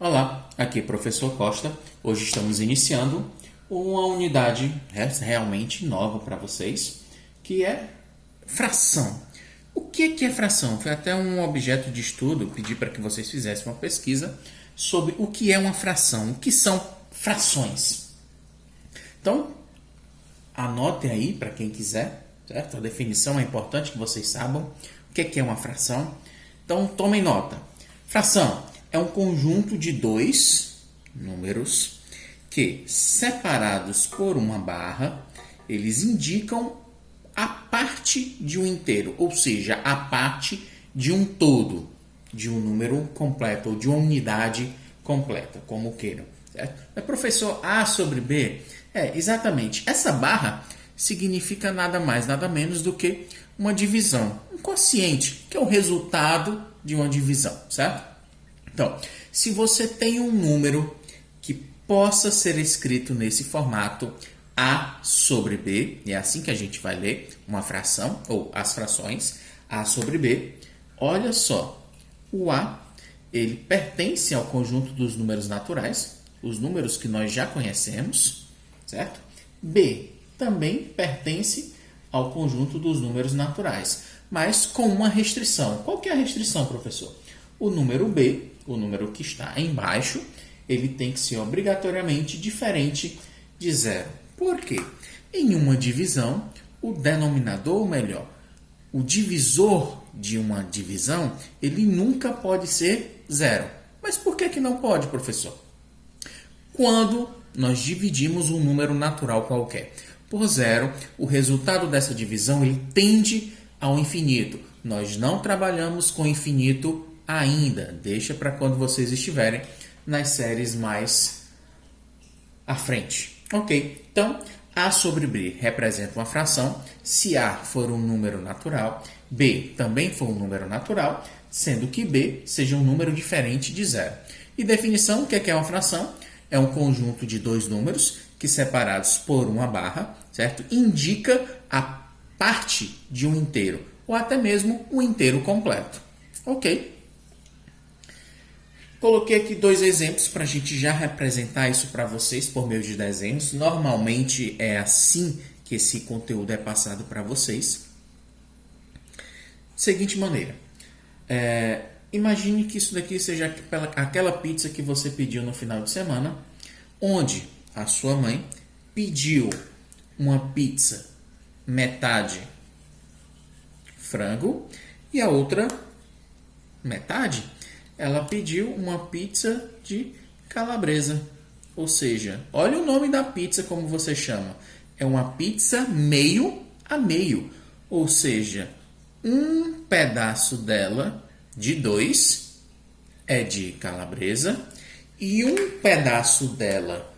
Olá, aqui é o professor Costa. Hoje estamos iniciando uma unidade realmente nova para vocês, que é fração. O que é fração? Foi até um objeto de estudo, pedi para que vocês fizessem uma pesquisa sobre o que é uma fração, o que são frações. Então, anotem aí para quem quiser, certo? A definição é importante que vocês saibam o que é uma fração. Então, tomem nota. Fração é um conjunto de dois números que, separados por uma barra, eles indicam a parte de um inteiro, ou seja, a parte de um todo, de um número completo ou de uma unidade completa, como queiram. Certo? É professor, A sobre B? Exatamente. Essa barra significa nada mais, nada menos do que uma divisão, um quociente, que é o resultado de uma divisão, certo? Então, se você tem um número que possa ser escrito nesse formato A sobre B, é assim que a gente vai ler uma fração, ou as frações, A sobre B, olha só, o A, ele pertence ao conjunto dos números naturais, os números que nós já conhecemos, certo? B também pertence ao conjunto dos números naturais, mas com uma restrição. Qual que é a restrição, professor? O número B, o número que está embaixo, ele tem que ser obrigatoriamente diferente de zero. Por quê? Em uma divisão, o denominador, ou melhor, o divisor de uma divisão, ele nunca pode ser zero. Mas por que não pode, professor? Quando nós dividimos um número natural qualquer por zero, o resultado dessa divisão ele tende ao infinito. Nós não trabalhamos com infinito ainda. Deixa para quando vocês estiverem nas séries mais à frente. Ok? Então, A sobre B representa uma fração. Se A for um número natural, B também for um número natural, sendo que B seja um número diferente de zero. E definição, o que é uma fração? É um conjunto de dois números que, separados por uma barra, certo? Indica a parte de um inteiro, ou até mesmo um inteiro completo. Ok? Coloquei aqui dois exemplos para a gente já representar isso para vocês por meio de desenhos. Normalmente é assim que esse conteúdo é passado para vocês. Seguinte maneira. Imagine que isso daqui seja aquela pizza que você pediu no final de semana, onde a sua mãe pediu uma pizza metade frango e a outra metade ela pediu uma pizza de calabresa. Ou seja, olha o nome da pizza como você chama. É uma pizza meio a meio. Ou seja, um pedaço dela de 2 é de calabresa e um pedaço dela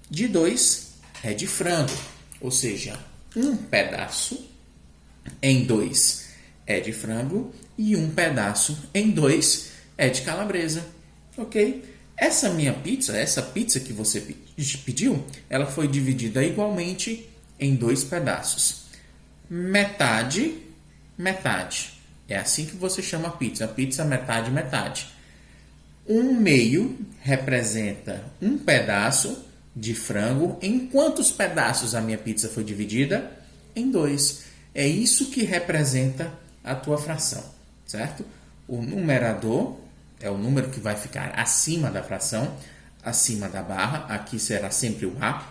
de 2 é de frango. Ou seja, um pedaço em 2 é de frango e um pedaço em 2 é de calabresa. Ok? Essa pizza que você pediu, ela foi dividida igualmente em 2 pedaços. Metade, metade. É assim que você chama a pizza. Pizza metade, metade. Um meio representa um pedaço de frango. Em quantos pedaços a minha pizza foi dividida? Em 2. É isso que representa a tua fração, certo? O numerador é o número que vai ficar acima da fração, acima da barra. Aqui será sempre o A.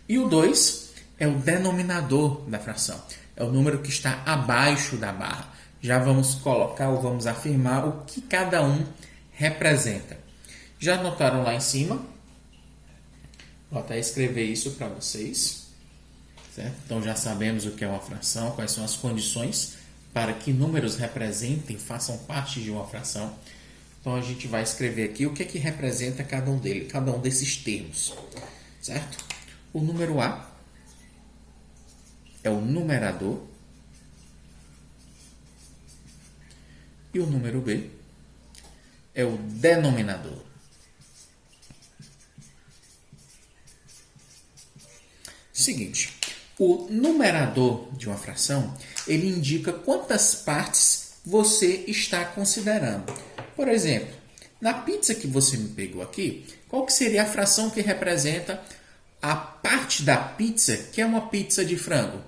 E o 2 é o denominador da fração. É o número que está abaixo da barra. Já vamos colocar ou vamos afirmar o que cada um representa. Já anotaram lá em cima? Vou até escrever isso para vocês. Certo? Então já sabemos o que é uma fração, quais são as condições para que números representem, façam parte de uma fração. Então a gente vai escrever aqui o que representa cada um deles, cada um desses termos. Certo? O número A é o numerador e o número B é o denominador. Seguinte, o numerador de uma fração, ele indica quantas partes você está considerando. Por exemplo, Na pizza que você me pegou aqui, qual que seria a fração que representa a parte da pizza que é uma pizza de frango?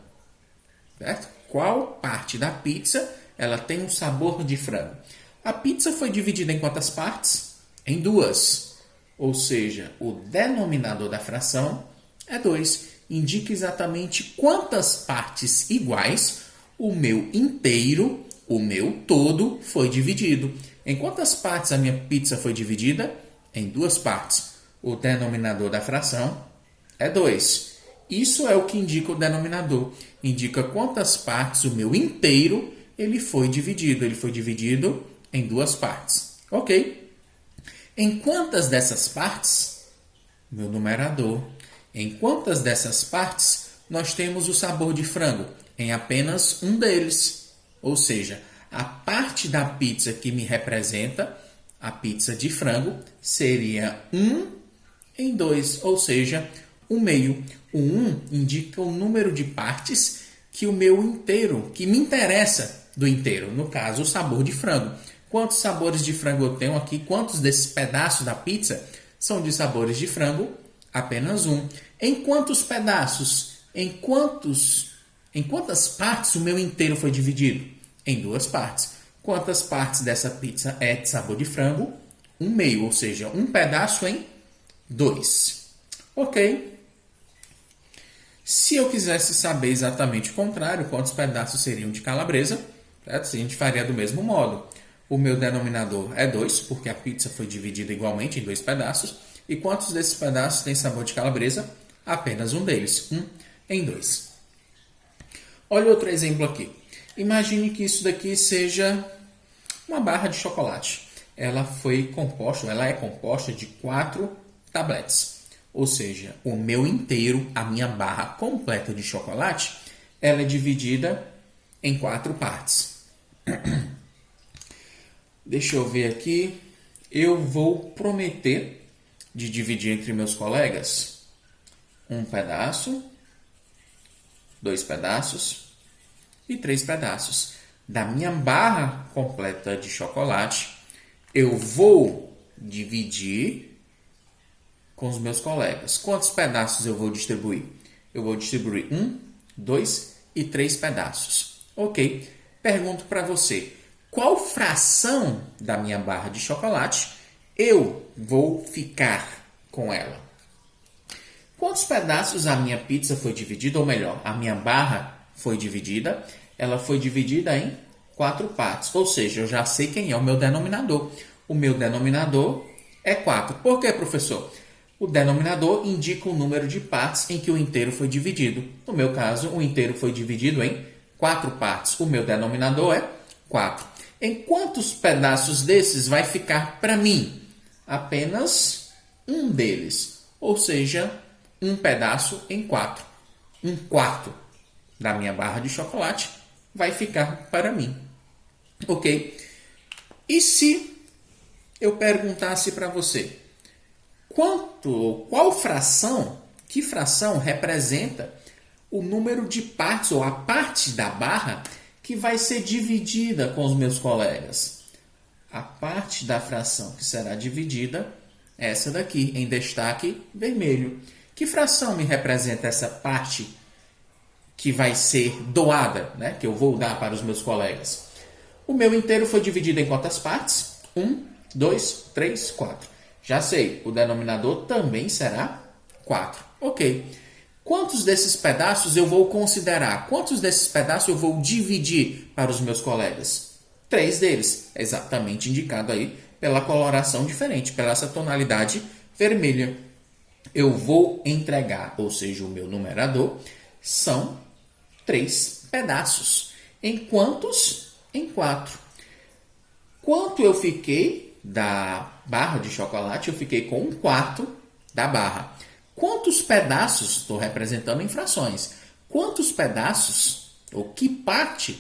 Certo? Qual parte da pizza ela tem um sabor de frango? A pizza foi dividida em quantas partes? Em duas. Ou seja, o denominador da fração é 2. Indica exatamente quantas partes iguais o meu inteiro, o meu todo, foi dividido. Em quantas partes a minha pizza foi dividida? Em 2 partes. O denominador da fração é 2. Isso é o que indica o denominador. Indica quantas partes o meu inteiro ele foi dividido. Ele foi dividido em 2 partes. Ok? Em quantas dessas partes? Meu numerador. Em quantas dessas partes nós temos o sabor de frango? Em apenas um deles. Ou seja, a parte da pizza que me representa, a pizza de frango, seria 1 em 2, ou seja, o meio. O 1 indica o número de partes que o meu inteiro, que me interessa do inteiro. No caso, o sabor de frango. Quantos sabores de frango eu tenho aqui? Quantos desses pedaços da pizza são de sabores de frango? Apenas 1. Em quantos pedaços? Em quantas partes o meu inteiro foi dividido? Em 2 partes. Quantas partes dessa pizza é de sabor de frango? 1/2, ou seja, um pedaço em 2. Ok? Se eu quisesse saber exatamente o contrário, quantos pedaços seriam de calabresa, certo? A gente faria do mesmo modo. O meu denominador é 2, porque a pizza foi dividida igualmente em 2 pedaços. E quantos desses pedaços têm sabor de calabresa? Apenas um deles, 1 em 2. Olha outro exemplo aqui. Imagine que isso daqui seja uma barra de chocolate. Ela é composta de 4 tabletes. Ou seja, o meu inteiro, a minha barra completa de chocolate, ela é dividida em 4 partes. Deixa eu ver aqui. Eu vou prometer de dividir entre meus colegas 1 pedaço, 2 pedaços e 3 pedaços. Da minha barra completa de chocolate, eu vou dividir com os meus colegas. Quantos pedaços eu vou distribuir? Eu vou distribuir 1, 2 e 3 pedaços. Ok. Pergunto para você, qual fração da minha barra de chocolate eu vou ficar com ela? Quantos pedaços a minha pizza foi dividida? Ou melhor, a minha barra foi dividida? Ela foi dividida em 4 partes. Ou seja, eu já sei quem é o meu denominador. O meu denominador é 4. Por quê, professor? O denominador indica o número de partes em que o inteiro foi dividido. No meu caso, o inteiro foi dividido em 4 partes. O meu denominador é 4. Em quantos pedaços desses vai ficar para mim? Apenas um deles. Ou seja, um pedaço em 4. 1/4 da minha barra de chocolate vai ficar para mim. Ok? E eu perguntasse para você, que fração representa o número de partes ou a parte da barra que vai ser dividida com os meus colegas? A parte da fração que será dividida é essa daqui, em destaque vermelho. Que fração me representa essa parte que vai ser doada, né? Que eu vou dar para os meus colegas? O meu inteiro foi dividido em quantas partes? 1, 2, 3, 4. Já sei, o denominador também será 4. Ok. Quantos desses pedaços eu vou considerar? Quantos desses pedaços eu vou dividir para os meus colegas? 3 deles, exatamente indicado aí pela coloração diferente, pela essa tonalidade vermelha. Eu vou entregar, ou seja, o meu numerador, são 3 pedaços. Em quantos? Em 4. Quanto eu fiquei da barra de chocolate? Eu fiquei com 1/4 da barra. Quantos pedaços, estou representando em frações, quantos pedaços, ou que parte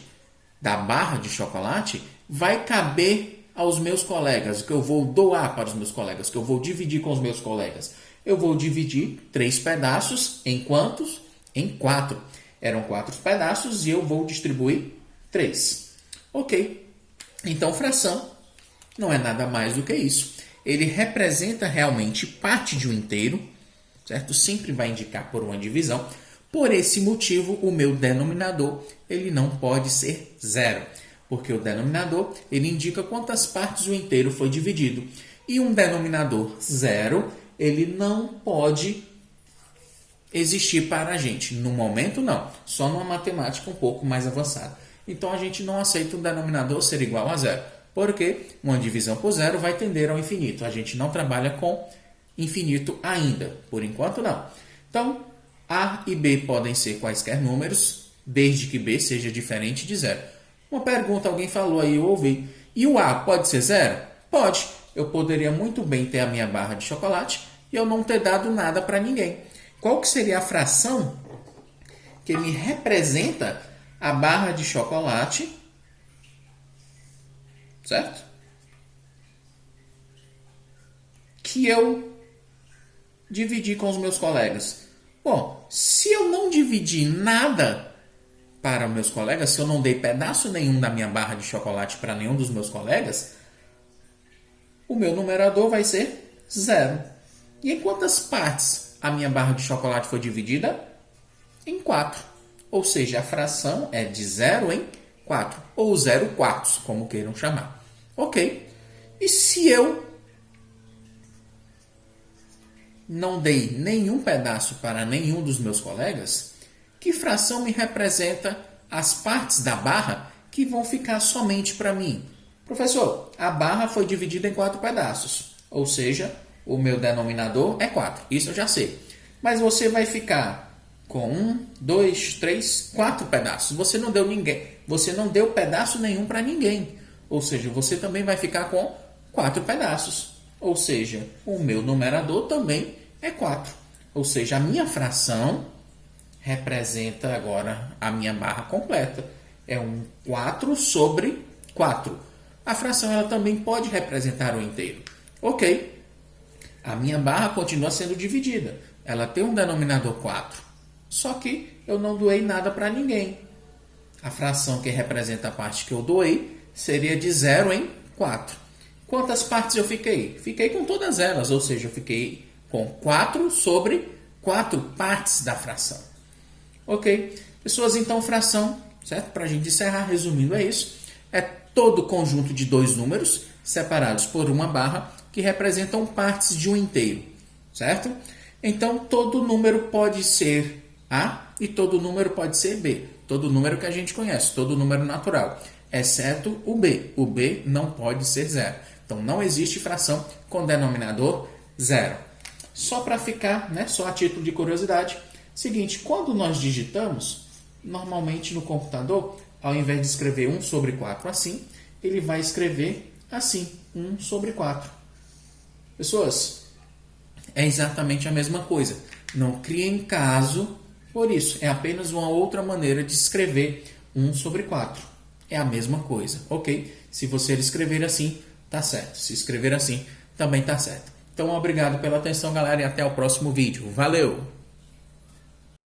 da barra de chocolate vai caber aos meus colegas, que eu vou doar para os meus colegas, que eu vou dividir com os meus colegas? Eu vou dividir 3 pedaços em quantos? Em 4. Eram 4 pedaços e eu vou distribuir 3. Ok. Então, fração não é nada mais do que isso. ele representa realmente parte de um inteiro, certo? Sempre vai indicar por uma divisão. Por esse motivo, o meu denominador ele não pode ser zero, porque o denominador ele indica quantas partes o inteiro foi dividido. E um denominador zero, ele não pode existir para a gente. No momento, não. Só numa matemática um pouco mais avançada. Então, a gente não aceita um denominador ser igual a zero, porque uma divisão por zero vai tender ao infinito. A gente não trabalha com infinito ainda. Por enquanto, não. Então, A e B podem ser quaisquer números, desde que B seja diferente de zero. Uma pergunta, alguém falou aí, eu ouvi. E o A pode ser zero? Pode. Eu poderia muito bem ter a minha barra de chocolate e eu não ter dado nada para ninguém. Qual que seria a fração que me representa a barra de chocolate, certo? Que eu dividi com os meus colegas. Bom, se eu não dividi nada para meus colegas, se eu não dei pedaço nenhum da minha barra de chocolate para nenhum dos meus colegas, o meu numerador vai ser zero. E em quantas partes a minha barra de chocolate foi dividida? Em 4. Ou seja, a fração é de 0 em 4. Ou 0 quartos, como queiram chamar. Ok. E se eu não dei nenhum pedaço para nenhum dos meus colegas, que fração me representa as partes da barra que vão ficar somente para mim? Professor, a barra foi dividida em 4 pedaços, ou seja, o meu denominador é 4. Isso eu já sei. Mas você vai ficar com 1, 2, 3, 4 pedaços. Você não deu pedaço nenhum para ninguém. Ou seja, você também vai ficar com 4 pedaços. Ou seja, o meu numerador também é 4. Ou seja, a minha fração representa agora a minha barra completa. É um 4 sobre 4. A fração ela também pode representar o inteiro. Ok. A minha barra continua sendo dividida. Ela tem um denominador 4. Só que eu não doei nada para ninguém. A fração que representa a parte que eu doei seria de 0 em 4. Quantas partes eu fiquei? Fiquei com todas elas, ou seja, eu fiquei com 4 sobre 4 partes da fração. Ok? Pessoas, então, fração, certo? Para a gente encerrar, resumindo, é isso. É todo conjunto de dois números separados por uma barra que representam partes de um inteiro, certo? Então, todo número pode ser A e todo número pode ser B. Todo número que a gente conhece, todo número natural, exceto o B. O B não pode ser zero. Então, não existe fração com denominador zero. Só para ficar, né, só a título de curiosidade, seguinte, quando nós digitamos, normalmente no computador, ao invés de escrever 1 sobre 4 assim, ele vai escrever assim, 1 sobre 4. Pessoas, é exatamente a mesma coisa. Não criem caso por isso. É apenas uma outra maneira de escrever 1 sobre 4. É a mesma coisa, ok? Se você escrever assim, tá certo. Se escrever assim, também tá certo. Então, obrigado pela atenção, galera, e até o próximo vídeo. Valeu!